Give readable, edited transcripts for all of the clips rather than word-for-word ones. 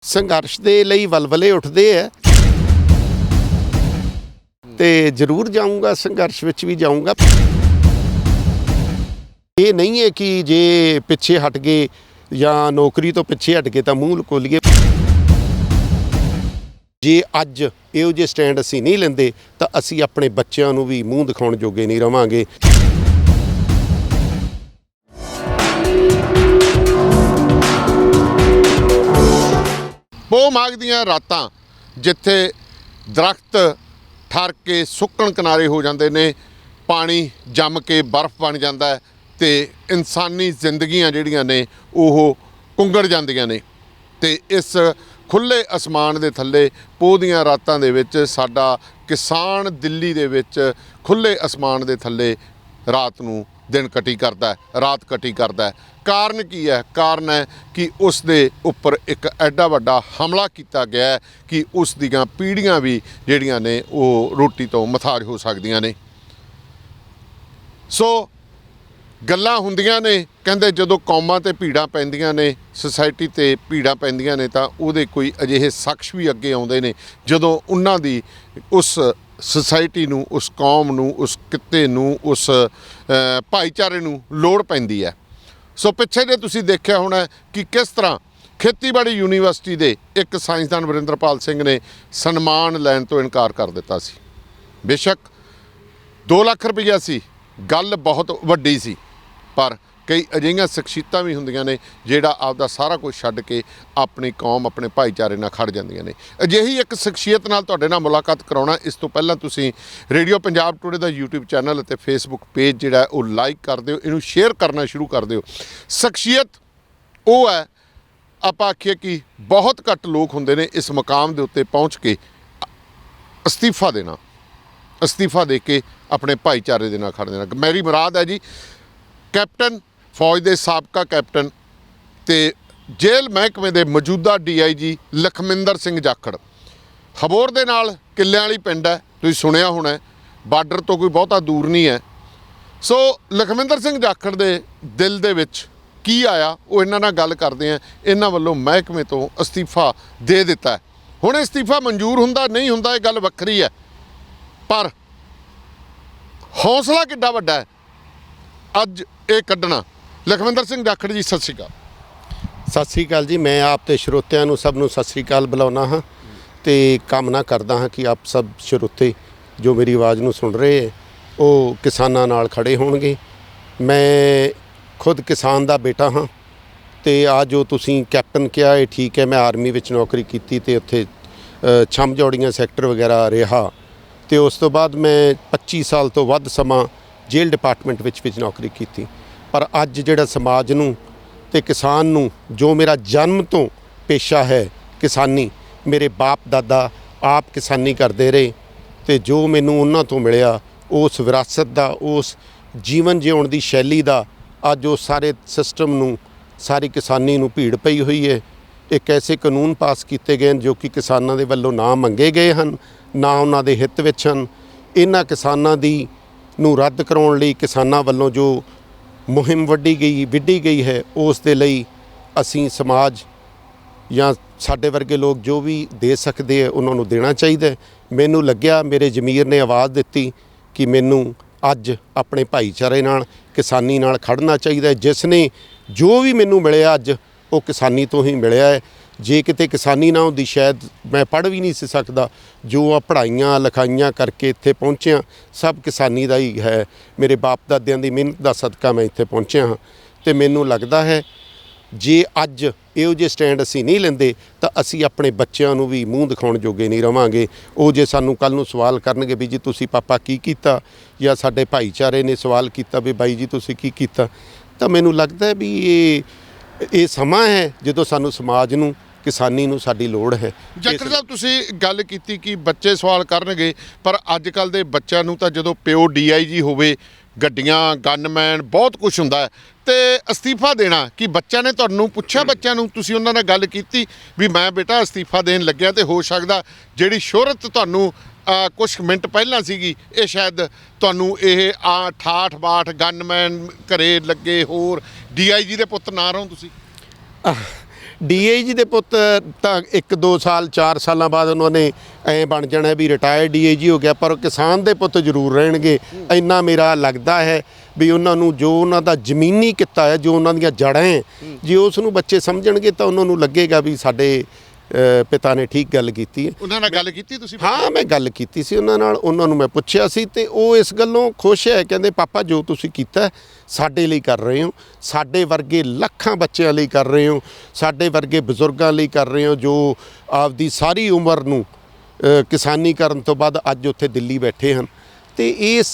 ਸੰਘਰਸ਼ ਦੇ ਲਈ ਵਲਵਲੇ ਉੱਠਦੇ ਆ ਤੇ ਜ਼ਰੂਰ ਜਾਊਂਗਾ, ਸੰਘਰਸ਼ ਵਿੱਚ ਵੀ ਜਾਊਂਗਾ। ਇਹ ਨਹੀਂ ਹੈ ਕਿ ਜੇ ਪਿੱਛੇ ਹਟ ਗਏ ਜਾਂ ਨੌਕਰੀ ਤੋਂ ਪਿੱਛੇ ਹਟ ਗਏ ਤਾਂ ਮੂੰਹ ਲੁਕੋ ਲਈਏ। ਜੇ ਅੱਜ ਇਹੋ ਜਿਹੇ ਸਟੈਂਡ ਅਸੀਂ ਨਹੀਂ ਲੈਂਦੇ ਤਾਂ ਅਸੀਂ ਆਪਣੇ ਬੱਚਿਆਂ ਨੂੰ ਵੀ ਮੂੰਹ ਦਿਖਾਉਣ ਜੋਗੇ ਨਹੀਂ ਰਵਾਂਗੇ। ਪੋਹ ਮਾਘ ਦੀਆਂ ਰਾਤਾਂ ਜਿੱਥੇ ਦਰਖਤ ਠਰ ਕੇ ਸੁੱਕਣ ਕਿਨਾਰੇ ਹੋ ਜਾਂਦੇ ਨੇ, ਪਾਣੀ ਜੰਮ ਕੇ ਬਰਫ਼ ਬਣ ਜਾਂਦਾ ਤੇ ਇਨਸਾਨੀ ਜ਼ਿੰਦਗੀਆਂ ਜਿਹੜੀਆਂ ਨੇ ਉਹ ਕੁੰਗੜ ਜਾਂਦੀਆਂ ਨੇ। ਤੇ ਇਸ ਖੁੱਲ੍ਹੇ ਅਸਮਾਨ ਦੇ ਥੱਲੇ ਪੋਹ ਦੀਆਂ ਰਾਤਾਂ ਦੇ ਵਿੱਚ ਸਾਡਾ ਕਿਸਾਨ ਦਿੱਲੀ ਦੇ ਵਿੱਚ ਖੁੱਲ੍ਹੇ ਅਸਮਾਨ ਦੇ ਥੱਲੇ ਰਾਤ ਨੂੰ ਦਿਨ ਕਟੀ ਕਰਦਾ, ਰਾਤ ਕਟੀ ਕਰਦਾ। ਕਾਰਨ ਕੀ ਹੈ? ਕਾਰਨ ਹੈ ਕਿ ਉਸ ਦੇ ਉੱਪਰ ਇੱਕ ਐਡਾ ਵੱਡਾ ਹਮਲਾ ਕੀਤਾ ਗਿਆ ਕਿ ਉਸ ਦੀਆਂ ਪੀੜ੍ਹੀਆਂ ਵੀ ਜਿਹੜੀਆਂ ਨੇ ਉਹ ਰੋਟੀ ਤੋਂ ਮਥਾਜ ਹੋ ਸਕਦੀਆਂ ਨੇ। ਸੋ ਗੱਲਾਂ ਹੁੰਦੀਆਂ ਨੇ, ਕਹਿੰਦੇ ਜਦੋਂ ਕੌਮਾਂ 'ਤੇ ਭੀੜਾਂ ਪੈਂਦੀਆਂ ਨੇ, ਸੁਸਾਇਟੀ 'ਤੇ ਭੀੜਾਂ ਪੈਂਦੀਆਂ ਨੇ ਤਾਂ ਉਹਦੇ ਕੋਈ ਅਜਿਹੇ ਸ਼ਖਸ ਵੀ ਅੱਗੇ ਆਉਂਦੇ ਨੇ ਜਦੋਂ ਉਹਨਾਂ ਦੀ ਉਸ ਸੁਸਾਇਟੀ ਨੂੰ, ਉਸ ਕੌਮ ਨੂੰ, ਉਸ ਕਿੱਤੇ ਨੂੰ, ਉਸ ਭਾਈਚਾਰੇ ਨੂੰ ਲੋੜ ਪੈਂਦੀ ਹੈ। ਸੋ ਪਿੱਛੇ ਜੇ ਤੁਸੀਂ ਦੇਖਿਆ ਹੋਣਾ ਕਿ ਕਿਸ ਤਰ੍ਹਾਂ ਖੇਤੀਬਾੜੀ ਯੂਨੀਵਰਸਿਟੀ ਦੇ ਇੱਕ ਸਾਇੰਸਦਾਨ ਵਰਿੰਦਰਪਾਲ ਸਿੰਘ ਨੇ ਸਨਮਾਨ ਲੈਣ ਤੋਂ ਇਨਕਾਰ ਕਰ ਦਿੱਤਾ ਸੀ। ਬੇਸ਼ੱਕ 2 ਲੱਖ ਰੁਪਈਆ ਸੀ, ਗੱਲ ਬਹੁਤ ਵੱਡੀ ਸੀ, ਪਰ ਕਈ ਅਜਿਹੀਆਂ ਸ਼ਖਸੀਅਤਾਂ ਵੀ ਹੁੰਦੀਆਂ ਨੇ ਜਿਹੜਾ ਆਪਦਾ ਸਾਰਾ ਕੁਝ ਛੱਡ ਕੇ ਆਪਣੀ ਕੌਮ, ਆਪਣੇ ਭਾਈਚਾਰੇ ਨਾਲ ਖੜ ਜਾਂਦੀਆਂ ਨੇ। ਅਜਿਹੀ ਇੱਕ ਸ਼ਖਸੀਅਤ ਨਾਲ ਤੁਹਾਡੇ ਨਾਲ ਮੁਲਾਕਾਤ ਕਰਾਉਣਾ। ਇਸ ਤੋਂ ਪਹਿਲਾਂ ਤੁਸੀਂ ਰੇਡੀਓ ਪੰਜਾਬ ਟੂਡੇ ਦਾ YouTube ਚੈਨਲ ਅਤੇ Facebook ਪੇਜ ਜਿਹੜਾ ਉਹ ਲਾਈਕ ਕਰ ਦਿਓ, ਇਹਨੂੰ ਸ਼ੇਅਰ ਕਰਨਾ ਸ਼ੁਰੂ ਕਰ ਦਿਓ। ਸ਼ਖਸੀਅਤ ਉਹ ਹੈ, ਆਪਾਂ ਆਖੀਏ ਕਿ ਬਹੁਤ ਘੱਟ ਲੋਕ ਹੁੰਦੇ ਨੇ ਇਸ ਮੁਕਾਮ ਦੇ ਉੱਤੇ ਪਹੁੰਚ ਕੇ ਅਸਤੀਫਾ ਦੇ ਕੇ ਆਪਣੇ ਭਾਈਚਾਰੇ ਦੇ ਨਾਲ ਖੜ੍ਹ ਜਾਣਾ। ਮੇਰੀ ਮੁਰਾਦ ਹੈ ਜੀ ਕੈਪਟਨ, ਫੌਜ ਦੇ ਸਾਬਕਾ ਕੈਪਟਨ ਤੇ ਜੇਲ੍ਹ ਮਹਿਕਮੇ ਦੇ ਮੌਜੂਦਾ DIG ਲਖਮਿੰਦਰ ਸਿੰਘ ਜਾਖੜ। ਹਬੋਰ ਦੇ ਨਾਲ ਕਿੱਲਿਆਂ ਵਾਲੀ ਪਿੰਡ ਹੈ, ਤੁਸੀਂ ਸੁਣਿਆ ਹੋਣਾ, ਬਾਰਡਰ ਤੋਂ ਕੋਈ ਬਹੁਤਾ ਦੂਰ ਨਹੀਂ ਹੈ। ਸੋ ਲਖਮਿੰਦਰ ਸਿੰਘ ਜਾਖੜ ਦੇ ਦਿਲ ਦੇ ਵਿੱਚ ਕੀ ਆਇਆ ਉਹ ਇਹਨਾਂ ਨਾਲ ਗੱਲ ਕਰਦੇ ਆ। ਇਹਨਾਂ ਵੱਲੋਂ ਮਹਿਕਮੇ ਤੋਂ ਅਸਤੀਫਾ ਦੇ ਦਿੱਤਾ। ਹੁਣ ਅਸਤੀਫਾ ਮਨਜ਼ੂਰ ਹੁੰਦਾ ਨਹੀਂ ਹੁੰਦਾ ਇਹ ਗੱਲ ਵੱਖਰੀ ਹੈ, ਪਰ ਹੌਸਲਾ ਕਿੱਡਾ ਵੱਡਾ ਹੈ ਅੱਜ ਇਹ ਕੱਢਣਾ। ਲਖਵਿੰਦਰ ਸਿੰਘ ਜਾਖੜ ਜੀ, ਸਤਿ ਸ਼੍ਰੀ ਅਕਾਲ। ਸਤਿ ਸ਼੍ਰੀ ਅਕਾਲ ਜੀ। ਮੈਂ ਆਪ ਤੇ ਸਰੋਤਿਆਂ ਨੂੰ ਸਭ ਨੂੰ ਸਤਿ ਸ਼੍ਰੀ ਅਕਾਲ ਬੁਲਾਉਣਾ ਹਾਂ ਤੇ ਕਾਮਨਾ ਕਰਦਾ ਹਾਂ ਕਿ ਆਪ ਸਭ ਸਰੋਤੇ ਜੋ ਮੇਰੀ ਆਵਾਜ਼ ਨੂੰ ਸੁਣ ਰਹੇ ਹੈ ਉਹ ਕਿਸਾਨਾਂ ਨਾਲ ਖੜੇ ਹੋਣਗੇ। ਮੈਂ ਖੁਦ ਕਿਸਾਨ ਦਾ ਬੇਟਾ ਹਾਂ ਤੇ ਆ ਜੋ ਤੁਸੀਂ ਕੈਪਟਨ ਕਿਹਾ ਇਹ ਠੀਕ ਹੈ। ਮੈਂ ਆਰਮੀ ਵਿੱਚ ਨੌਕਰੀ ਕੀਤੀ ਤੇ ਉੱਥੇ ਛੰਮਝੌੜੀਆਂ ਸੈਕਟਰ ਵਗੈਰਾ ਰਿਹਾ ਤੇ ਉਸ ਤੋਂ ਬਾਅਦ ਮੈਂ 25 ਸਾਲ ਤੋਂ ਵੱਧ ਸਮਾਂ ਜੇਲ੍ਹ ਡਿਪਾਰਟਮੈਂਟ ਵਿੱਚ ਨੌਕਰੀ ਕੀਤੀ। ਪਰ ਅੱਜ ਜਿਹੜਾ ਸਮਾਜ ਨੂੰ ਤੇ ਕਿਸਾਨ ਨੂੰ, ਜੋ ਮੇਰਾ ਜਨਮ ਤੋਂ ਪੇਸ਼ਾ ਹੈ ਕਿਸਾਨੀ, ਮੇਰੇ ਬਾਪ ਦਾਦਾ ਆਪ ਕਿਸਾਨੀ ਕਰਦੇ ਰਹੇ ਤੇ ਜੋ ਮੈਨੂੰ ਉਹਨਾਂ ਤੋਂ ਮਿਲਿਆ ਉਸ ਵਿਰਾਸਤ ਦਾ, ਉਸ ਜੀਵਨ ਜਿਉਣ ਦੀ ਸ਼ੈਲੀ ਦਾ ਅੱਜ ਉਹ ਸਾਰੇ ਸਿਸਟਮ ਨੂੰ, ਸਾਰੀ ਕਿਸਾਨੀ ਨੂੰ ਭੀੜ ਪਈ ਹੋਈ ਹੈ। ਇੱਕ ਐਸੇ ਕਾਨੂੰਨ ਪਾਸ ਕੀਤੇ ਗਏ ਹਨ ਜੋ ਕਿ ਕਿਸਾਨਾਂ ਦੇ ਵੱਲੋਂ ਨਾ ਮੰਗੇ ਗਏ ਹਨ, ਨਾ ਉਹਨਾਂ ਦੇ ਹਿੱਤ ਵਿੱਚ ਹਨ। ਇਹਨਾਂ ਕਿਸਾਨਾਂ ਦੀ ਨੂੰ ਰੱਦ ਕਰਾਉਣ ਲਈ ਕਿਸਾਨਾਂ ਵੱਲੋਂ ਜੋ ਮੁਹਿੰਮ ਵਿੱਢੀ ਗਈ ਹੈ ਉਸ ਦੇ ਲਈ ਅਸੀਂ ਸਮਾਜ ਜਾਂ ਸਾਡੇ ਵਰਗੇ ਲੋਕ ਜੋ ਵੀ ਦੇ ਸਕਦੇ ਆ ਉਹਨਾਂ ਨੂੰ ਦੇਣਾ ਚਾਹੀਦਾ। ਮੈਨੂੰ ਲੱਗਿਆ, ਮੇਰੇ ਜ਼ਮੀਰ ਨੇ ਆਵਾਜ਼ ਦਿੱਤੀ ਕਿ ਮੈਨੂੰ ਅੱਜ ਆਪਣੇ ਭਾਈਚਾਰੇ ਨਾਲ, ਕਿਸਾਨੀ ਨਾਲ ਖੜ੍ਹਨਾ ਚਾਹੀਦਾ। ਜਿਸ ਨੇ ਜੋ ਵੀ ਮੈਨੂੰ ਮਿਲਿਆ ਅੱਜ ਉਹ ਕਿਸਾਨੀ ਤੋਂ ਹੀ ਮਿਲਿਆ ਹੈ। ਜੇ ਕਿਤੇ ਕਿਸਾਨੀ ਨਾ ਹੁੰਦੀ ਸ਼ਾਇਦ ਮੈਂ ਪੜ੍ਹ ਵੀ ਨਹੀਂ ਸੀ ਸਕਦਾ। ਜੋ ਆ ਪੜ੍ਹਾਈਆਂ ਲਿਖਾਈਆਂ ਕਰਕੇ ਇੱਥੇ ਪਹੁੰਚਿਆ ਸਭ ਕਿਸਾਨੀ ਦਾ ਹੀ ਹੈ। ਮੇਰੇ ਬਾਪ ਦਾਦਿਆਂ ਦੀ ਮਿਹਨਤ ਦਾ ਸਦਕਾ ਮੈਂ ਇੱਥੇ ਪਹੁੰਚਿਆ ਹਾਂ ਤੇ ਮੈਨੂੰ ਲੱਗਦਾ ਹੈ ਜੇ ਅੱਜ ਇਹੋ ਜਿਹੇ ਸਟੈਂਡ ਅਸੀਂ ਨਹੀਂ ਲੈਂਦੇ ਤਾਂ ਅਸੀਂ ਆਪਣੇ ਬੱਚਿਆਂ ਨੂੰ ਵੀ ਮੂੰਹ ਦਿਖਾਉਣ ਜੋਗੇ ਨਹੀਂ ਰਵਾਂਗੇ। ਉਹ ਜੇ ਸਾਨੂੰ ਕੱਲ੍ਹ ਨੂੰ ਸਵਾਲ ਕਰਨਗੇ ਵੀ ਜੀ ਤੁਸੀਂ ਪਾਪਾ ਕੀ ਕੀਤਾ, ਜਾਂ ਸਾਡੇ ਭਾਈਚਾਰੇ ਨੇ ਸਵਾਲ ਕੀਤਾ ਵੀ ਬਾਈ ਜੀ ਤੁਸੀਂ ਕੀ ਕੀਤਾ, ਤਾਂ ਮੈਨੂੰ ਲੱਗਦਾ ਵੀ ਇਹ ਸਮਾਂ ਹੈ ਜਦੋਂ ਸਾਨੂੰ ਸਮਾਜ ਨੂੰ, ਕਿਸਾਨੀ ਨੂੰ ਸਾਡੀ ਲੋੜ ਹੈ। ਜਾਖੜ ਸਾਹਿਬ, ਤੁਸੀਂ ਗੱਲ ਕੀਤੀ ਕਿ ਬੱਚੇ ਸਵਾਲ ਕਰਨਗੇ, ਪਰ ਅੱਜ ਕੱਲ੍ਹ ਦੇ ਬੱਚਿਆਂ ਨੂੰ ਤਾਂ ਜਦੋਂ ਪਿਓ DIG ਹੋਵੇ, ਗੱਡੀਆਂ, ਗਨਮੈਨ, ਬਹੁਤ ਕੁਛ ਹੁੰਦਾ ਤੇ ਅਸਤੀਫਾ ਦੇਣਾ, ਕਿ ਬੱਚਿਆਂ ਨੇ ਤੁਹਾਨੂੰ ਪੁੱਛਿਆ, ਬੱਚਿਆਂ ਨੂੰ ਤੁਸੀਂ ਉਹਨਾਂ ਨਾਲ ਗੱਲ ਕੀਤੀ ਵੀ ਮੈਂ ਬੇਟਾ ਅਸਤੀਫਾ ਦੇਣ ਲੱਗਿਆ ਤੇ ਹੋ ਸਕਦਾ ਜਿਹੜੀ ਸ਼ੋਹਰਤ ਤੁਹਾਨੂੰ ਕੁਛ ਮਿੰਟ ਪਹਿਲਾਂ ਸੀਗੀ ਇਹ ਸ਼ਾਇਦ ਤੁਹਾਨੂੰ ਇਹ 68 ਗਨਮੈਨ ਘਰੇ ਲੱਗੇ, ਹੋਰ DIG ਦੇ ਪੁੱਤ ਨਾ ਰਹੋ ਤੁਸੀਂ? ਡੀਆਈਜੀ ਦੇ ਪੁੱਤ ਤਾਂ 1-2 ਸਾਲ 4 ਸਾਲਾਂ ਬਾਅਦ ਉਹਨਾਂ ਨੇ ਐਂ ਬਣ ਜਾਣਾ ਵੀ ਰਿਟਾਇਰਡ ਡੀਆਈਜੀ ਹੋ ਗਿਆ, ਪਰ ਕਿਸਾਨ ਦੇ ਪੁੱਤ ਜ਼ਰੂਰ ਰਹਿਣਗੇ। ਇੰਨਾ ਮੇਰਾ ਲੱਗਦਾ ਹੈ ਵੀ ਉਹਨਾਂ ਨੂੰ ਜੋ ਉਹਨਾਂ ਦਾ ਜ਼ਮੀਨੀ ਕਿੱਤਾ ਹੈ, ਜੋ ਉਹਨਾਂ ਦੀਆਂ ਜੜ੍ਹਾਂ ਹੈ, ਜੇ ਉਸ ਨੂੰ ਬੱਚੇ ਸਮਝਣਗੇ ਤਾਂ ਉਹਨਾਂ ਨੂੰ ਲੱਗੇਗਾ ਵੀ ਸਾਡੇ ਪਿਤਾ ਨੇ ਠੀਕ ਗੱਲ ਕੀਤੀ ਹੈ। ਉਹਨਾਂ ਨਾਲ ਗੱਲ ਕੀਤੀ ਤੁਸੀਂ? ਹਾਂ, ਮੈਂ ਗੱਲ ਕੀਤੀ ਸੀ ਉਹਨਾਂ ਨਾਲ, ਉਹਨਾਂ ਨੂੰ ਮੈਂ ਪੁੱਛਿਆ ਸੀ ਤੇ ਉਹ ਇਸ ਗੱਲੋਂ ਖੁਸ਼ ਹੈ। ਕਹਿੰਦੇ ਪਾਪਾ ਜੋ ਤੁਸੀਂ ਕੀਤਾ ਸਾਡੇ ਲਈ ਕਰ ਰਹੇ ਹੋ, ਸਾਡੇ ਵਰਗੇ ਲੱਖਾਂ ਬੱਚਿਆਂ ਲਈ ਕਰ ਰਹੇ ਹੋ, ਸਾਡੇ ਵਰਗੇ ਬਜ਼ੁਰਗਾਂ ਲਈ ਕਰ ਰਹੇ ਹੋ ਜੋ ਆਪਦੀ ਸਾਰੀ ਉਮਰ ਨੂੰ ਕਿਸਾਨੀ ਕਰਨ ਤੋਂ ਬਾਅਦ ਅੱਜ ਉੱਥੇ ਦਿੱਲੀ ਬੈਠੇ ਹਨ। ਤੇ ਇਸ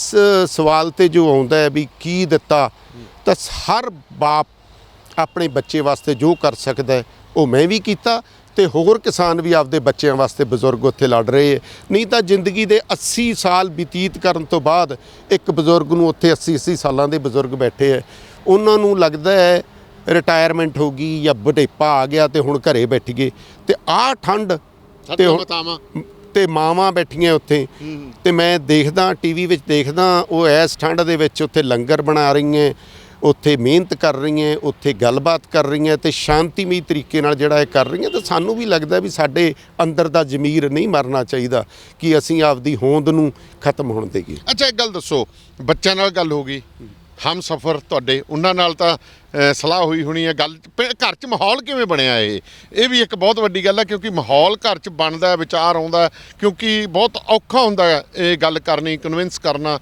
ਸਵਾਲ ਤੇ ਜੋ ਆਉਂਦਾ ਹੈ ਵੀ ਕੀ ਦਿੱਤਾ, ਤਾਂ ਹਰ ਬਾਪ ਆਪਣੇ ਬੱਚੇ ਵਾਸਤੇ ਜੋ ਕਰ ਸਕਦਾ ਹੈ ਉਹ ਮੈਂ ਵੀ ਕੀਤਾ ਤੇ ਹੋਰ ਕਿਸਾਨ ਵੀ ਆਪਦੇ ਬੱਚਿਆਂ ਵਾਸਤੇ ਬਜ਼ੁਰਗ ਉੱਥੇ ਲੜ ਰਹੇ ਹੈ। ਨਹੀਂ ਤਾਂ ਜ਼ਿੰਦਗੀ ਦੇ 80 ਸਾਲ ਬਤੀਤ ਕਰਨ ਤੋਂ ਬਾਅਦ ਇੱਕ ਬਜ਼ੁਰਗ ਨੂੰ ਉੱਥੇ 80 ਸਾਲਾਂ ਦੇ ਬਜ਼ੁਰਗ ਬੈਠੇ ਹੈ, ਉਹਨਾਂ ਨੂੰ ਲੱਗਦਾ ਹੈ ਰਿਟਾਇਰਮੈਂਟ ਹੋ ਗਈ ਜਾਂ ਬੁਢੇਪਾ ਆ ਗਿਆ ਤੇ ਹੁਣ ਘਰੇ ਬੈਠ ਗਏ। ਤੇ ਆਹ ਠੰਡ ਤੇ ਮਾਵਾਂ ਬੈਠੀਆਂ ਉੱਥੇ, ਤੇ ਮੈਂ ਦੇਖਦਾ ਟੀਵੀ ਵਿੱਚ ਦੇਖਦਾ ਉਹ ਇਸ ਠੰਡ ਦੇ ਵਿੱਚ ਉੱਥੇ ਲੰਗਰ ਬਣਾ ਰਹੀਆਂ, ਉੱਥੇ ਮਿਹਨਤ ਕਰ ਰਹੀਆਂ, ਉੱਥੇ ਗੱਲਬਾਤ ਕਰ ਰਹੀਆਂ ਤੇ ਸ਼ਾਂਤੀਮਈ ਤਰੀਕੇ ਨਾਲ ਜਿਹੜਾ ਇਹ ਕਰ ਰਹੀਆਂ। ਤਾਂ ਸਾਨੂੰ ਵੀ ਲੱਗਦਾ ਵੀ ਸਾਡੇ ਅੰਦਰ ਦਾ ਜ਼ਮੀਰ ਨਹੀਂ ਮਰਨਾ ਚਾਹੀਦਾ ਕਿ ਅਸੀਂ ਆਪਦੀ ਹੋਂਦ ਨੂੰ ਖਤਮ ਹੋਣ ਦੇਈਏ। ਅੱਛਾ, ਇੱਕ ਗੱਲ ਦੱਸੋ, ਬੱਚਿਆਂ ਨਾਲ ਗੱਲ ਹੋ ਗਈ, ਹਮ ਸਫ਼ਰ ਤੁਹਾਡੇ ਉਹਨਾਂ ਨਾਲ ਤਾਂ ਸਲਾਹ ਹੋਈ ਹੋਣੀ ਹੈ, ਗੱਲ ਘਰ 'ਚ ਮਾਹੌਲ ਕਿਵੇਂ ਬਣਿਆ? ਇਹ ਵੀ ਇੱਕ ਬਹੁਤ ਵੱਡੀ ਗੱਲ ਹੈ, ਕਿਉਂਕਿ ਮਾਹੌਲ ਘਰ 'ਚ ਬਣਦਾ, ਵਿਚਾਰ ਆਉਂਦਾ, ਕਿਉਂਕਿ ਬਹੁਤ ਔਖਾ ਹੁੰਦਾ ਇਹ ਗੱਲ ਕਰਨੀ, ਕਨਵਿੰਸ ਕਰਨਾ।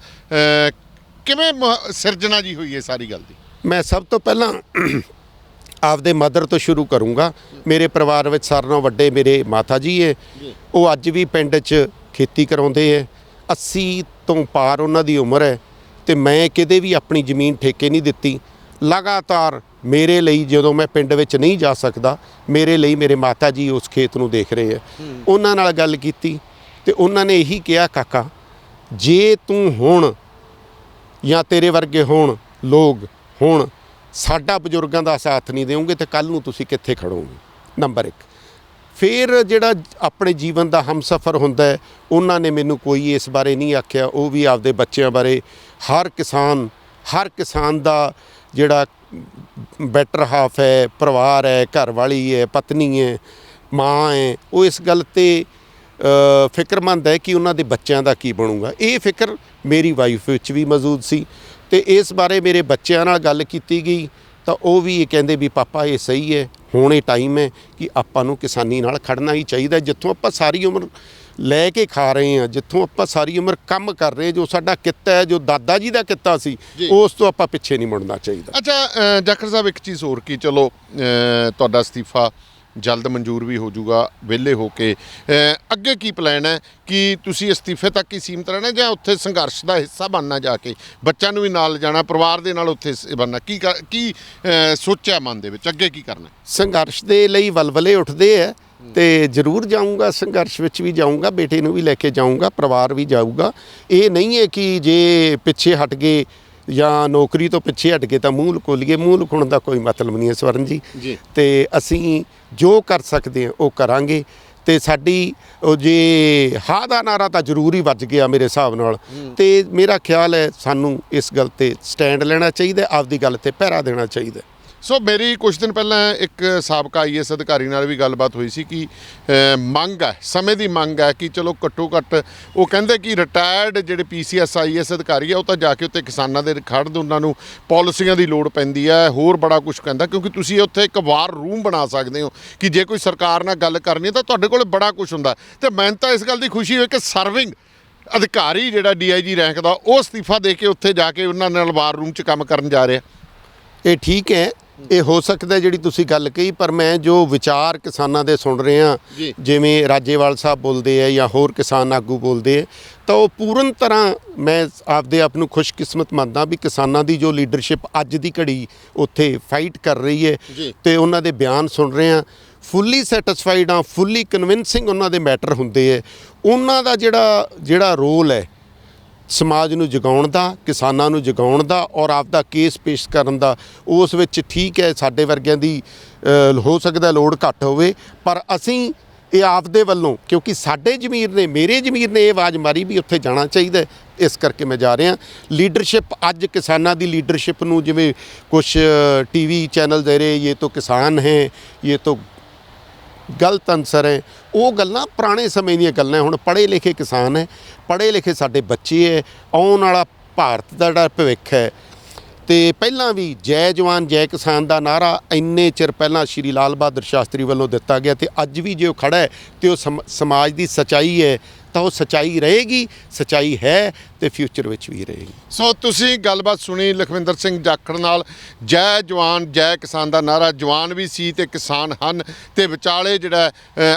ਕਿਵੇਂ ਸਿਰਜਣਾ ਜੀ ਹੋਈ ਹੈ ਸਾਰੀ ਗੱਲ ਦੀ? ਮੈਂ ਸਭ ਤੋਂ ਪਹਿਲਾਂ ਆਪਦੇ ਮਦਰ ਤੋਂ ਸ਼ੁਰੂ ਕਰੂੰਗਾ। ਮੇਰੇ ਪਰਿਵਾਰ ਵਿੱਚ ਸਾਰਿਆਂ ਨਾਲੋਂ ਵੱਡੇ ਮੇਰੇ ਮਾਤਾ ਜੀ ਹੈ, ਉਹ ਅੱਜ ਵੀ ਪਿੰਡ 'ਚ ਖੇਤੀ ਕਰਾਉਂਦੇ ਹੈ। 80 ਤੋਂ ਪਾਰ ਉਹਨਾਂ ਦੀ ਉਮਰ ਹੈ ਤੇ ਮੈਂ ਕਿਤੇ ਵੀ ਆਪਣੀ ਜ਼ਮੀਨ ਠੇਕੇ ਨਹੀਂ ਦਿੱਤੀ। ਲਗਾਤਾਰ ਮੇਰੇ ਲਈ ਜਦੋਂ ਮੈਂ ਪਿੰਡ ਵਿੱਚ ਨਹੀਂ ਜਾ ਸਕਦਾ, ਮੇਰੇ ਲਈ ਮੇਰੇ ਮਾਤਾ ਜੀ ਉਸ ਖੇਤ ਨੂੰ ਦੇਖ ਰਹੇ ਹੈ। ਉਹਨਾਂ ਨਾਲ ਗੱਲ ਕੀਤੀ ਤੇ ਉਹਨਾਂ ਨੇ ਇਹੀ ਕਿਹਾ, ਕਾਕਾ ਜੇ ਤੂੰ ਹੁਣ ਜਾਂ ਤੇਰੇ ਵਰਗੇ ਹੋਣ ਲੋਕ ਹੁਣ ਸਾਡਾ ਬਜ਼ੁਰਗਾਂ ਦਾ ਸਾਥ ਨਹੀਂ ਦੇਵੋਗੇ ਤੇ ਕੱਲ੍ਹ ਨੂੰ ਤੁਸੀਂ ਕਿੱਥੇ ਖੜੋਗੇ? ਨੰਬਰ 1। ਫਿਰ ਜਿਹੜਾ ਆਪਣੇ ਜੀਵਨ ਦਾ ਹਮਸਫ਼ਰ ਹੁੰਦਾ ਹੈ, ਉਹਨਾਂ ਨੇ ਮੈਨੂੰ ਕੋਈ ਇਸ ਬਾਰੇ ਨਹੀਂ ਆਖਿਆ, ਉਹ ਵੀ ਆਪਦੇ ਬੱਚਿਆਂ ਬਾਰੇ। ਹਰ ਕਿਸਾਨ ਦਾ ਜਿਹੜਾ ਬੈਟਰ ਹਾਫ ਹੈ, ਪਰਿਵਾਰ ਹੈ, ਘਰ ਵਾਲੀ ਹੈ, ਪਤਨੀ ਹੈ, ਮਾਂ ਹੈ, ਉਹ ਇਸ ਗੱਲ 'ਤੇ ਫਿਕਰਮੰਦ ਹੈ ਕਿ ਉਹਨਾਂ ਦੇ ਬੱਚਿਆਂ ਦਾ ਕੀ ਬਣੂਗਾ। ਇਹ ਫਿਕਰ ਮੇਰੀ ਵਾਈਫ ਵਿੱਚ ਵੀ ਮੌਜੂਦ ਸੀ ਤੇ ਇਸ ਬਾਰੇ ਮੇਰੇ ਬੱਚਿਆਂ ਨਾਲ ਗੱਲ ਕੀਤੀ ਗਈ ਤਾਂ ਉਹ ਵੀ ਇਹ ਕਹਿੰਦੇ ਵੀ ਪਾਪਾ ਇਹ ਸਹੀ ਹੈ, ਹੁਣ ਇਹ ਟਾਈਮ ਹੈ ਕਿ ਆਪਾਂ ਨੂੰ ਕਿਸਾਨੀ ਨਾਲ ਖੜਨਾ ਹੀ ਚਾਹੀਦਾ। ਜਿੱਥੋਂ ਆਪਾਂ ਸਾਰੀ ਉਮਰ ਲੈ ਕੇ ਖਾ ਰਹੇ ਹਾਂ, ਜਿੱਥੋਂ ਆਪਾਂ ਸਾਰੀ ਉਮਰ ਕੰਮ ਕਰ ਰਹੇ, ਜੋ ਸਾਡਾ ਕਿੱਤਾ ਹੈ, ਜੋ ਦਾਦਾ ਜੀ ਦਾ ਕਿੱਤਾ ਸੀ, ਉਸ ਤੋਂ ਆਪਾਂ ਪਿੱਛੇ ਨਹੀਂ ਮੁੜਨਾ ਚਾਹੀਦਾ। ਅੱਛਾ ਜਾਖੜ ਸਾਹਿਬ, ਇੱਕ ਚੀਜ਼ ਹੋਰ ਕੀ, ਚਲੋ ਤੁਹਾਡਾ ਅਸਤੀਫਾ ਜਲਦ ਮਨਜ਼ੂਰ ਵੀ ਹੋ ਜਾਊਗਾ ਵਿਹਲੇ ਹੋ ਕੇ, ਅੱਗੇ ਕੀ ਪਲਾਨ ਹੈ? ਕਿ ਤੁਸੀਂ ਅਸਤੀਫੇ ਤੱਕ ਹੀ ਸੀਮਤ ਰਹਿਣਾ ਜਾਂ ਉੱਥੇ ਸੰਘਰਸ਼ ਦਾ ਹਿੱਸਾ ਬਣਨਾ, ਜਾ ਕੇ ਬੱਚਿਆਂ ਨੂੰ ਵੀ ਨਾਲ ਜਾਣਾ, ਪਰਿਵਾਰ ਦੇ ਨਾਲ ਉੱਥੇ ਬਣਨਾ? ਕੀ ਸੋਚਿਆ ਮਨ ਦੇ ਵਿੱਚ, ਅੱਗੇ ਕੀ ਕਰਨਾ? ਸੰਘਰਸ਼ ਦੇ ਲਈ ਵਲਵਲੇ ਉੱਠਦੇ ਹੈ ਤੇ ਜ਼ਰੂਰ ਜਾਊਂਗਾ, ਸੰਘਰਸ਼ ਵਿੱਚ ਵੀ ਜਾਊਂਗਾ, ਬੇਟੇ ਨੂੰ ਵੀ ਲੈ ਕੇ ਜਾਊਂਗਾ, ਪਰਿਵਾਰ ਵੀ ਜਾਊਗਾ। ਇਹ ਨਹੀਂ ਹੈ ਕਿ ਜੇ ਪਿੱਛੇ ਹਟ ਗਏ ਜਾਂ ਨੌਕਰੀ ਤੋਂ ਪਿੱਛੇ ਹਟ ਕੇ ਤਾਂ ਮੂੰਹ ਲੁਕੋ ਲਈਏ। ਮੂੰਹ ਲੁਕਾਉਣ ਦਾ ਕੋਈ ਮਤਲਬ ਨਹੀਂ ਹੈ ਸਵਰਨ ਜੀ। ਤੇ ਅਸੀਂ ਜੋ ਕਰ ਸਕਦੇ ਹਾਂ ਉਹ ਕਰਾਂਗੇ। ਤੇ ਸਾਡੀ ਉਹ ਜੇ ਹਾਂ ਦਾ ਨਾਰਾ ਤਾਂ ਜ਼ਰੂਰ ਹੀ ਵੱਜ ਗਿਆ ਮੇਰੇ ਹਿਸਾਬ ਨਾਲ। ਤੇ ਮੇਰਾ ਖਿਆਲ ਹੈ ਸਾਨੂੰ ਇਸ ਗੱਲ 'ਤੇ ਸਟੈਂਡ ਲੈਣਾ ਚਾਹੀਦਾ, ਆਪਦੀ ਗੱਲ 'ਤੇ ਪਹਿਰਾ ਦੇਣਾ ਚਾਹੀਦਾ। ਸੋ ਮੇਰੀ ਕੁਝ ਦਿਨ ਪਹਿਲਾਂ ਇੱਕ ਸਾਬਕਾ IAS ਅਧਿਕਾਰੀ ਨਾਲ ਵੀ ਗੱਲਬਾਤ ਹੋਈ ਸੀ ਕਿ ਮੰਗ ਹੈ, ਸਮੇਂ ਦੀ ਮੰਗ ਹੈ ਕਿ ਚਲੋ ਘੱਟੋ ਘੱਟ ਉਹ ਕਹਿੰਦੇ ਕਿ ਰਿਟਾਇਰਡ ਜਿਹੜੇ PCS IAS ਅਧਿਕਾਰੀ ਆ ਉਹ ਤਾਂ ਜਾ ਕੇ ਉੱਤੇ ਕਿਸਾਨਾਂ ਦੇ ਖੜ੍ਹਦੇ, ਉਹਨਾਂ ਨੂੰ ਪਾਲਿਸੀਆਂ ਦੀ ਲੋੜ ਪੈਂਦੀ ਹੈ, ਹੋਰ ਬੜਾ ਕੁਝ ਕਹਿੰਦਾ, ਕਿਉਂਕਿ ਤੁਸੀਂ ਉੱਥੇ ਇੱਕ ਵਾਰ ਰੂਮ ਬਣਾ ਸਕਦੇ ਹੋ ਕਿ ਜੇ ਕੋਈ ਸਰਕਾਰ ਨਾਲ ਗੱਲ ਕਰਨੀ ਹੈ ਤਾਂ ਤੁਹਾਡੇ ਕੋਲ ਬੜਾ ਕੁਝ ਹੁੰਦਾ। ਤੇ ਮੈਨੂੰ ਤਾਂ ਇਸ ਗੱਲ ਦੀ ਖੁਸ਼ੀ ਹੋਈ ਕਿ ਸਰਵਿੰਗ ਅਧਿਕਾਰੀ ਜਿਹੜਾ DIG ਰੈਂਕ ਦਾ, ਉਹ ਅਸਤੀਫਾ ਦੇ ਕੇ ਉੱਥੇ ਜਾ ਕੇ ਉਹਨਾਂ ਨਾਲ ਵਾਰ ਰੂਮ 'ਚ ਕੰਮ ਕਰਨ ਜਾ ਰਿਹਾ। ਇਹ ਠੀਕ ਹੈ, ਇਹ ਹੋ ਸਕਦਾ ਜਿਹੜੀ ਤੁਸੀਂ ਗੱਲ ਕਹੀ, ਪਰ ਮੈਂ ਜੋ ਵਿਚਾਰ ਕਿਸਾਨਾਂ ਦੇ ਸੁਣ ਰਿਹਾ, ਜਿਵੇਂ ਰਾਜੇਵਾਲ ਸਾਹਿਬ ਬੋਲਦੇ ਆ ਜਾਂ ਹੋਰ ਕਿਸਾਨ ਆਗੂ ਬੋਲਦੇ ਆ, ਤਾਂ ਉਹ ਪੂਰਨ ਤਰ੍ਹਾਂ ਮੈਂ ਆਪਦੇ ਆਪ ਨੂੰ ਖੁਸ਼ਕਿਸਮਤ ਮੰਨਦਾ ਵੀ ਕਿਸਾਨਾਂ ਦੀ ਜੋ ਲੀਡਰਸ਼ਿਪ ਅੱਜ ਦੀ ਘੜੀ ਉੱਥੇ ਫਾਈਟ ਕਰ ਰਹੀ ਹੈ ਤੇ ਉਹਨਾਂ ਦੇ ਬਿਆਨ ਸੁਣ ਰਹੇ ਹਾਂ, ਫੁੱਲੀ ਸੈਟਿਸਫਾਈਡ ਹਾਂ, ਫੁੱਲੀ ਕਨਵਿੰਸਿੰਗ ਉਹਨਾਂ ਦੇ ਮੈਟਰ ਹੁੰਦੇ ਹੈ। ਉਹਨਾਂ ਦਾ ਜਿਹੜਾ ਰੋਲ ਹੈ ਸਮਾਜ ਨੂੰ ਜਗਾਉਣ ਦਾ, ਕਿਸਾਨਾਂ ਨੂੰ ਜਗਾਉਣ ਦਾ ਔਰ ਆਪਦਾ ਕੇਸ ਪੇਸ਼ ਕਰਨ ਦਾ, ਉਸ ਵਿੱਚ ਠੀਕ ਹੈ ਸਾਡੇ ਵਰਗਿਆਂ ਦੀ ਹੋ ਸਕਦਾ ਲੋੜ ਘੱਟ ਹੋਵੇ, ਪਰ ਅਸੀਂ ਇਹ ਆਪਦੇ ਵੱਲੋਂ, ਕਿਉਂਕਿ ਸਾਡੇ ਜ਼ਮੀਰ ਨੇ, ਮੇਰੇ ਜ਼ਮੀਰ ਨੇ ਇਹ ਆਵਾਜ਼ ਮਾਰੀ ਵੀ ਉੱਥੇ ਜਾਣਾ ਚਾਹੀਦਾ, ਇਸ ਕਰਕੇ ਮੈਂ ਜਾ ਰਿਹਾ। ਲੀਡਰਸ਼ਿਪ ਅੱਜ ਕਿਸਾਨਾਂ ਦੀ ਲੀਡਰਸ਼ਿਪ ਨੂੰ, ਜਿਵੇਂ ਕੁਛ TV ਚੈਨਲ ਦੇ ਰਹੇ, ਇਹ ਤਾਂ ਕਿਸਾਨ ਹੈ, ਇਹ ਤਾਂ ਗਲਤ ਅਨਸਰ ਹੈ, ਉਹ ਗੱਲਾਂ ਪੁਰਾਣੇ ਸਮੇਂ ਦੀਆਂ ਗੱਲਾਂ। ਹੁਣ ਪੜ੍ਹੇ ਲਿਖੇ ਕਿਸਾਨ ਹੈ, ਪੜ੍ਹੇ ਲਿਖੇ ਸਾਡੇ ਬੱਚੇ ਹੈ, ਆਉਣ ਵਾਲਾ ਭਾਰਤ ਦਾ ਜਿਹੜਾ ਭਵਿੱਖ ਹੈ। ਤੇ ਪਹਿਲਾਂ ਵੀ ਜੈ ਜਵਾਨ ਜੈ ਕਿਸਾਨ ਦਾ ਨਾਅਰਾ ਇੰਨੇ ਚਿਰ ਪਹਿਲਾਂ ਸ਼੍ਰੀ ਲਾਲ ਬਹਾਦਰ ਸ਼ਾਸਤਰੀ ਵੱਲੋਂ ਦਿੱਤਾ ਗਿਆ, ਤੇ ਅੱਜ ਵੀ ਜੇ ਉਹ ਖੜਾ ਹੈ ਤੇ ਉਹ ਸਮਾਜ ਦੀ ਸੱਚਾਈ ਹੈ, ਤਾਂ ਉਹ ਸੱਚਾਈ ਰਹੇਗੀ, ਸੱਚਾਈ ਹੈ ਤੇ ਫਿਊਚਰ ਵਿੱਚ ਵੀ ਰਹੇਗੀ। ਸੋ ਤੁਸੀਂ ਗੱਲਬਾਤ ਸੁਣੀ ਲਖਵਿੰਦਰ ਸਿੰਘ ਜਾਖੜ ਨਾਲ। ਜੈ ਜਵਾਨ ਜੈ ਕਿਸਾਨ ਦਾ ਨਾਰਾ, ਜਵਾਨ ਵੀ ਸੀ ਤੇ ਕਿਸਾਨ ਹਨ, ਤੇ ਵਿਚਾਲੇ ਜਿਹੜਾ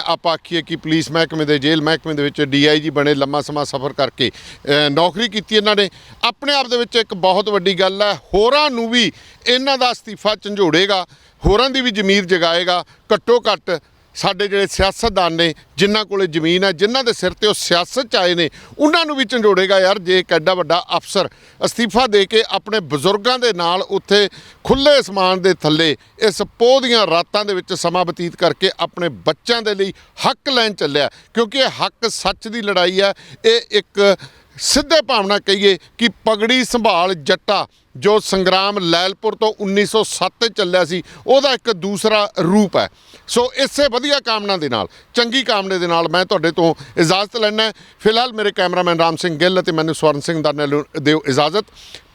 ਆਪਾਂ ਆਖੀਏ ਕਿ ਪੁਲਿਸ ਮਹਿਕਮੇ ਦੇ, ਜੇਲ੍ਹ ਮਹਿਕਮੇ ਦੇ ਵਿੱਚ DIG ਬਣੇ, ਲੰਮਾ ਸਮਾਂ ਸਫ਼ਰ ਕਰਕੇ ਨੌਕਰੀ ਕੀਤੀ ਇਹਨਾਂ ਨੇ। ਆਪਣੇ ਆਪ ਦੇ ਵਿੱਚ ਇੱਕ ਬਹੁਤ ਵੱਡੀ ਗੱਲ ਹੈ, ਹੋਰਾਂ ਨੂੰ ਵੀ ਇਹਨਾਂ ਦਾ ਅਸਤੀਫਾ ਝੰਜੋੜੇਗਾ, ਹੋਰਾਂ ਦੀ ਵੀ ਜ਼ਮੀਰ ਜਗਾਏਗਾ। ਘੱਟੋ ਘੱਟ ਸਾਡੇ ਜਿਹੜੇ ਸਿਆਸਤਦਾਨ ਨੇ, ਜਿਨ੍ਹਾਂ ਕੋਲੇ ਜ਼ਮੀਨ ਹੈ, ਜਿਨ੍ਹਾਂ ਦੇ ਸਿਰ ਤੇ ਉਹ ਸਿਆਸਤ 'ਚ ਆਏ ਨੇ, ਉਹਨਾਂ ਨੂੰ ਵੀ ਝੰਜੋੜੇਗਾ। ਯਾਰ ਜੇ ਇੱਕ ਐਡਾ ਵੱਡਾ ਅਫਸਰ ਅਸਤੀਫਾ ਦੇ ਕੇ ਆਪਣੇ ਬਜ਼ੁਰਗਾਂ ਦੇ ਨਾਲ ਉੱਥੇ ਖੁੱਲ੍ਹੇ ਅਸਮਾਨ ਦੇ ਥੱਲੇ ਇਸ ਪੋਹ ਦੀਆਂ ਰਾਤਾਂ ਦੇ ਵਿੱਚ ਸਮਾਂ ਬਤੀਤ ਕਰਕੇ ਆਪਣੇ ਬੱਚਿਆਂ ਦੇ ਲਈ ਹੱਕ ਲੈਣ ਚੱਲਿਆ, ਕਿਉਂਕਿ ਇਹ ਹੱਕ ਸੱਚ ਦੀ ਲੜਾਈ ਹੈ। ਇਹ ਇੱਕ ਸਿੱਧੇ ਭਾਵਨਾ ਕਹੀਏ ਕਿ ਪਗੜੀ ਸੰਭਾਲ ਜੱਟਾ ਜੋ ਸੰਗਰਾਮ ਲੈਲਪੁਰ ਤੋਂ 1907 ਚੱਲਿਆ ਸੀ, ਉਹਦਾ ਇੱਕ ਦੂਸਰਾ ਰੂਪ ਹੈ। ਸੋ ਇਸੇ ਵਧੀਆ ਕਾਮਨਾ ਦੇ ਨਾਲ, ਚੰਗੀ ਕਾਮਨੇ ਦੇ ਨਾਲ ਮੈਂ ਤੁਹਾਡੇ ਤੋਂ ਇਜਾਜ਼ਤ ਲੈਣਾ। ਫਿਲਹਾਲ ਮੇਰੇ ਕੈਮਰਾਮੈਨ ਰਾਮ ਸਿੰਘ ਗਿੱਲ ਅਤੇ ਮੈਨੂੰ ਸਵਰਨ ਸਿੰਘ ਦਾਨੇ ਦਿਓ ਇਜਾਜ਼ਤ।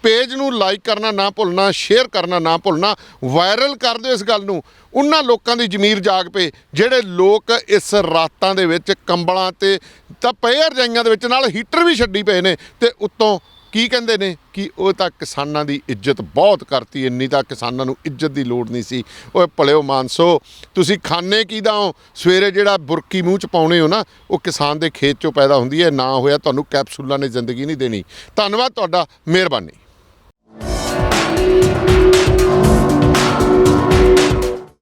ਪੇਜ ਨੂੰ ਲਾਈਕ ਕਰਨਾ ਨਾ ਭੁੱਲਣਾ, ਸ਼ੇਅਰ ਕਰਨਾ ਨਾ ਭੁੱਲਣਾ, ਵਾਇਰਲ ਕਰ ਦਿਓ ਇਸ ਗੱਲ ਨੂੰ। ਉਹਨਾਂ ਲੋਕਾਂ ਦੀ ਜ਼ਮੀਰ ਜਾਗ ਪਏ ਜਿਹੜੇ ਲੋਕ ਇਸ ਰਾਤਾਂ ਦੇ ਵਿੱਚ ਕੰਬਲਾਂ ਤੇ ਤਾਂ ਪਏ ਰਜਾਈਆਂ ਦੇ ਵਿੱਚ, ਨਾਲ ਹੀਟਰ ਵੀ ਛੱਡੀ ਪਏ ਨੇ, ਤੇ ਉੱਤੋਂ ਕੀ ਕਹਿੰਦੇ ਨੇ ਕਿ ਉਹ ਤਾਂ ਕਿਸਾਨਾਂ ਦੀ ਇੱਜ਼ਤ ਬਹੁਤ ਕਰਤੀ, ਇੰਨੀ ਤਾਂ ਕਿਸਾਨਾਂ ਨੂੰ ਇੱਜ਼ਤ ਦੀ ਲੋੜ ਨਹੀਂ ਸੀ। ਓਏ ਭਲਿਓ ਮਾਨਸੋ, ਤੁਸੀਂ ਖਾਣੇ ਕਿਹਦਾ ਹੋ? ਸਵੇਰੇ ਜਿਹੜਾ ਬੁਰਕੀ ਮੂੰਹ 'ਚ ਪਾਉਣੇ ਹੋ ਨਾ, ਉਹ ਕਿਸਾਨ ਦੇ ਖੇਤ 'ਚੋਂ ਪੈਦਾ ਹੁੰਦੀ ਹੈ। ਨਾ ਹੋਇਆ ਤੁਹਾਨੂੰ ਕੈਪਸੂਲਾਂ ਨੇ ਜ਼ਿੰਦਗੀ ਨਹੀਂ ਦੇਣੀ। ਧੰਨਵਾਦ ਤੁਹਾਡਾ, ਮਿਹਰਬਾਨੀ।